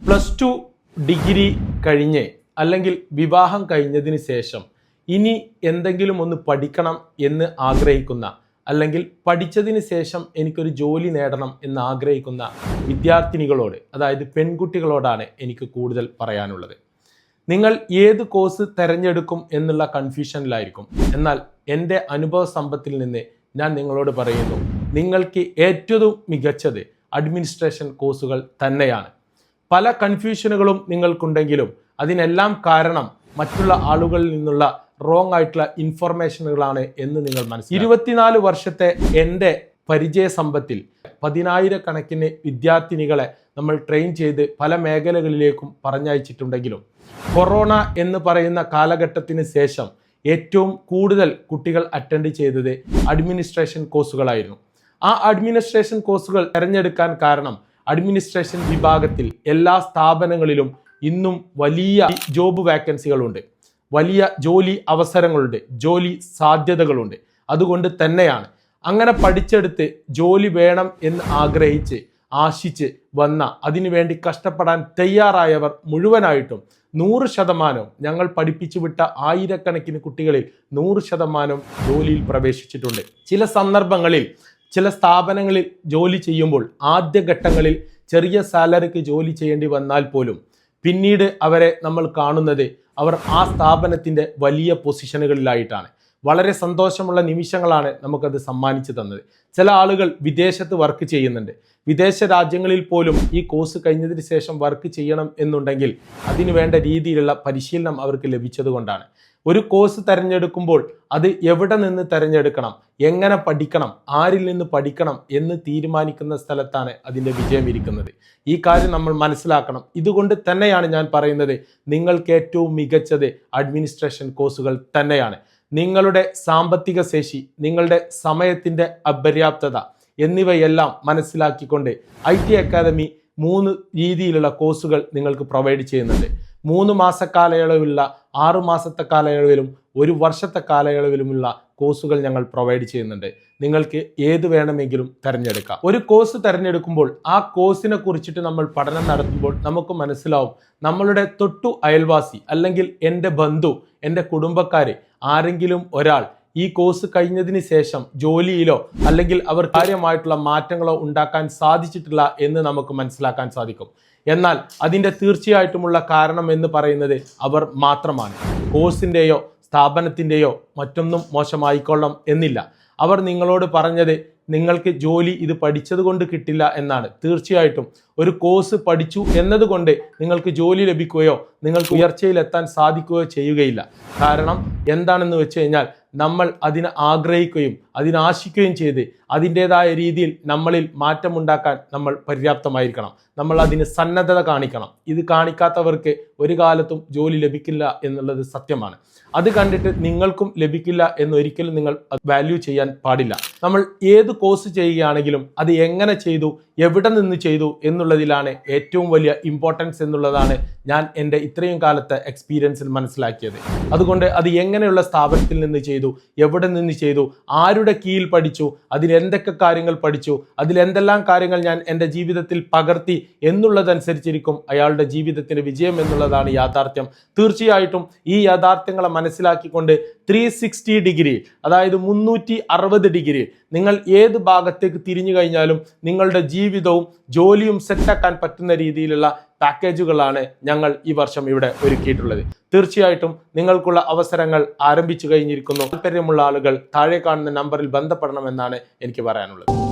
+2 degree കഴിഞ്ഞ് അല്ലെങ്കിൽ വിവാഹം കഴിഞ്ഞതിന് ശേഷം ഇനി എന്തെങ്കിലും ഒന്ന് പഠിക്കണം എന്ന് ആഗ്രഹിക്കുന്ന അല്ലെങ്കിൽ പഠിച്ചതിന് ശേഷം എനിക്കൊരു ജോലി നേടണം എന്ന് ആഗ്രഹിക്കുന്ന വിദ്യാർത്ഥിനികളോട്, അതായത് പെൺകുട്ടികളോടാണ് എനിക്ക് കൂടുതൽ പറയാനുള്ളത്. നിങ്ങൾ ഏത് കോഴ്സ് തിരഞ്ഞെടുക്കും എന്നുള്ള കൺഫ്യൂഷനിലായിരിക്കും. എന്നാൽ എൻ്റെ അനുഭവ സമ്പത്തിൽ നിന്ന് ഞാൻ നിങ്ങളോട് പറയുന്നു, നിങ്ങൾക്ക് ഏറ്റവും മികച്ചത് അഡ്മിനിസ്ട്രേഷൻ കോഴ്സുകൾ തന്നെയാണ്. പല കൺഫ്യൂഷനുകളും നിങ്ങൾക്കുണ്ടെങ്കിലും അതിനെല്ലാം കാരണം മറ്റുള്ള ആളുകളിൽ നിന്നുള്ള റോങ് ആയിട്ടുള്ള ഇൻഫർമേഷനുകളാണ് എന്ന് നിങ്ങൾ മനസ്സിലാക്കുക. 24 വർഷത്തെ എൻ്റെ പരിചയ സമ്പത്തിൽ 10,000 വിദ്യാർത്ഥിനികളെ നമ്മൾ ട്രെയിൻ ചെയ്ത് പല മേഖലകളിലേക്കും പറഞ്ഞയച്ചിട്ടുണ്ടെങ്കിലും കൊറോണ എന്ന് പറയുന്ന കാലഘട്ടത്തിന് ശേഷം ഏറ്റവും കൂടുതൽ കുട്ടികൾ അറ്റൻഡ് ചെയ്തത് അഡ്മിനിസ്ട്രേഷൻ കോഴ്സുകളായിരുന്നു. ആ അഡ്മിനിസ്ട്രേഷൻ കോഴ്സുകൾ തിരഞ്ഞെടുക്കാൻ കാരണം അഡ്മിനിസ്ട്രേഷൻ വിഭാഗത്തിൽ എല്ലാ സ്ഥാപനങ്ങളിലും ഇന്നും വലിയ ജോബ് വേക്കൻസികളുണ്ട്, വലിയ ജോലി അവസരങ്ങളുണ്ട്, ജോലി സാധ്യതകളുണ്ട്. അതുകൊണ്ട് തന്നെയാണ് അങ്ങനെ പഠിച്ചെടുത്ത് ജോലി വേണം എന്ന് ആശിച്ച് വന്ന, അതിനുവേണ്ടി കഷ്ടപ്പെടാൻ തയ്യാറായവർ മുഴുവനായിട്ടും 100% ഞങ്ങൾ പഠിപ്പിച്ചു വിട്ട ആയിരക്കണക്കിന് കുട്ടികളിൽ 100% ജോലിയിൽ പ്രവേശിച്ചിട്ടുണ്ട്. ചില സന്ദർഭങ്ങളിൽ ചില സ്ഥാപനങ്ങളിൽ ജോലി ചെയ്യുമ്പോൾ ആദ്യഘട്ടങ്ങളിൽ ചെറിയ സാലറിക്ക് ജോലി ചെയ്യേണ്ടി വന്നാൽ പോലും പിന്നീട് അവരെ നമ്മൾ കാണുന്നത് അവർ ആ സ്ഥാപനത്തിൻ്റെ വലിയ പൊസിഷനുകളിലായിട്ടാണ്. വളരെ സന്തോഷമുള്ള നിമിഷങ്ങളാണ് നമുക്കത് സമ്മാനിച്ചു തന്നത്. ചില ആളുകൾ വിദേശത്ത് വർക്ക് ചെയ്യുന്നുണ്ട്. വിദേശ രാജ്യങ്ങളിൽ പോലും ഈ കോഴ്സ് കഴിഞ്ഞതിന് ശേഷം വർക്ക് ചെയ്യണം എന്നുണ്ടെങ്കിൽ അതിനു വേണ്ട രീതിയിലുള്ള പരിശീലനം അവർക്ക് ലഭിച്ചതുകൊണ്ടാണ്. ഒരു കോഴ്സ് തിരഞ്ഞെടുക്കുമ്പോൾ അത് എവിടെ നിന്ന് തിരഞ്ഞെടുക്കണം, എങ്ങനെ പഠിക്കണം, ആരിൽ നിന്ന് പഠിക്കണം എന്ന് തീരുമാനിക്കുന്ന സ്ഥലത്താണ് അതിൻ്റെ വിജയം ഇരിക്കുന്നത്. ഈ കാര്യം നമ്മൾ മനസ്സിലാക്കണം. ഇതുകൊണ്ട് തന്നെയാണ് ഞാൻ പറയുന്നത്, നിങ്ങൾക്ക് ഏറ്റവും മികച്ചത് അഡ്മിനിസ്ട്രേഷൻ കോഴ്സുകൾ തന്നെയാണ്. നിങ്ങളുടെ സാമ്പത്തിക ശേഷി, നിങ്ങളുടെ സമയത്തിൻ്റെ അപര്യാപ്തത എന്നിവയെല്ലാം മനസ്സിലാക്കിക്കൊണ്ട് IT അക്കാദമി 3 രീതിയിലുള്ള കോഴ്സുകൾ നിങ്ങൾക്ക് പ്രൊവൈഡ് ചെയ്യുന്നുണ്ട്. 3 മാസ കാലയളവിലുള്ള, 6 മാസത്തെ കാലയളവിലും 1 വർഷത്തെ കാലയളവിലുമുള്ള കോഴ്സുകൾ ഞങ്ങൾ പ്രൊവൈഡ് ചെയ്യുന്നുണ്ട്. നിങ്ങൾക്ക് ഏത് വേണമെങ്കിലും തിരഞ്ഞെടുക്കാം. ഒരു കോഴ്സ് തിരഞ്ഞെടുക്കുമ്പോൾ ആ കോഴ്സിനെ കുറിച്ചിട്ട് നമ്മൾ പഠനം നടത്തുമ്പോൾ നമുക്ക് മനസ്സിലാവും, നമ്മളുടെ തൊട്ടു അയൽവാസി അല്ലെങ്കിൽ എൻ്റെ ബന്ധു, എൻ്റെ കുടുംബക്കാർ ആരെങ്കിലും ഒരാൾ ഈ കോഴ്സ് കഴിഞ്ഞതിന് ശേഷം ജോലിയിലോ അല്ലെങ്കിൽ അവർ കാര്യമായിട്ടുള്ള മാറ്റങ്ങളോ ഉണ്ടാക്കാൻ സാധിച്ചിട്ടില്ല എന്ന് നമുക്ക് മനസ്സിലാക്കാൻ സാധിക്കും. എന്നാൽ അതിൻ്റെ തീർച്ചയായിട്ടുമുള്ള കാരണം എന്ന് പറയുന്നത് അവർ മാത്രമാണ്. കോഴ്സിൻ്റെയോ സ്ഥാപനത്തിൻ്റെയോ മറ്റൊന്നും മോശമായിക്കൊള്ളണം എന്നില്ല. അവർ നിങ്ങളോട് പറഞ്ഞത് നിങ്ങൾക്ക് ജോലി ഇത് പഠിച്ചത് കൊണ്ട് കിട്ടില്ല എന്നാണ്. തീർച്ചയായിട്ടും ഒരു കോഴ്സ് പഠിച്ചു എന്നതുകൊണ്ട് നിങ്ങൾക്ക് ജോലി ലഭിക്കുകയോ നിങ്ങൾക്ക് ഉയർച്ചയിലെത്താൻ സാധിക്കുകയോ ചെയ്യുകയില്ല. കാരണം എന്താണെന്ന് വെച്ച് കഴിഞ്ഞാൽ നമ്മൾ അതിനെ ആഗ്രഹിക്കുകയും അതിനാശിക്കുകയും ചെയ്ത് അതിൻ്റെതായ രീതിയിൽ നമ്മളിൽ മാറ്റമുണ്ടാക്കാൻ നമ്മൾ പര്യാപ്തമായിരിക്കണം. നമ്മൾ അതിന് സന്നദ്ധത കാണിക്കണം. ഇത് കാണിക്കാത്തവർക്ക് ഒരു കാലത്തും ജോലി ലഭിക്കില്ല എന്നുള്ളത് സത്യമാണ്. അത് കണ്ടിട്ട് നിങ്ങൾക്കും ലഭിക്കില്ല എന്നൊരിക്കലും നിങ്ങൾ വാല്യൂ ചെയ്യാൻ പാടില്ല. നമ്മൾ ഏത് കോഴ്സ് ചെയ്യുകയാണെങ്കിലും അത് എങ്ങനെ ചെയ്തു, എവിടെ നിന്ന് ചെയ്തു എന്നുള്ളതിലാണ് ഏറ്റവും വലിയ ഇമ്പോർട്ടൻസ് എന്നുള്ളതാണ് ഞാൻ എൻ്റെ ഇത്രയും കാലത്തെ എക്സ്പീരിയൻസിൽ മനസ്സിലാക്കിയത്. അതുകൊണ്ട് അത് എങ്ങനെയുള്ള സ്ഥാപനത്തിൽ നിന്ന് ചെയ്തു, എവിടെ നിന്ന് ചെയ്തു, ആരുടെ കീഴിൽ പഠിച്ചു, അതിലെന്തൊക്കെ കാര്യങ്ങൾ പഠിച്ചു, അതിലെന്തെല്ലാം കാര്യങ്ങൾ ഞാൻ എൻ്റെ ജീവിതത്തിൽ പകർത്തി എന്നുള്ളതനുസരിച്ചിരിക്കും അയാളുടെ ജീവിതത്തിൻ്റെ വിജയം എന്നുള്ളതാണ് യാഥാർത്ഥ്യം. തീർച്ചയായിട്ടും ഈ യാഥാർത്ഥ്യങ്ങളെ മനസ്സിലാക്കിക്കൊണ്ട് 360 ഡിഗ്രി, അതായത് 360 ഡിഗ്രി നിങ്ങൾ ഏത് ഭാഗത്തേക്ക് തിരിഞ്ഞു കഴിഞ്ഞാലും നിങ്ങളുടെ ജീവിതവും ജോലിയും സെറ്റാക്കാൻ പറ്റുന്ന രീതിയിലുള്ള പാക്കേജുകളാണ് ഞങ്ങൾ ഈ വർഷം ഇവിടെ ഒരുക്കിയിട്ടുള്ളത്. തീർച്ചയായിട്ടും നിങ്ങൾക്കുള്ള അവസരങ്ങൾ ആരംഭിച്ചു കഴിഞ്ഞിരിക്കുന്നു. താല്പര്യമുള്ള ആളുകൾ താഴെ കാണുന്ന നമ്പറിൽ ബന്ധപ്പെടണമെന്നാണ് എനിക്ക് പറയാനുള്ളത്.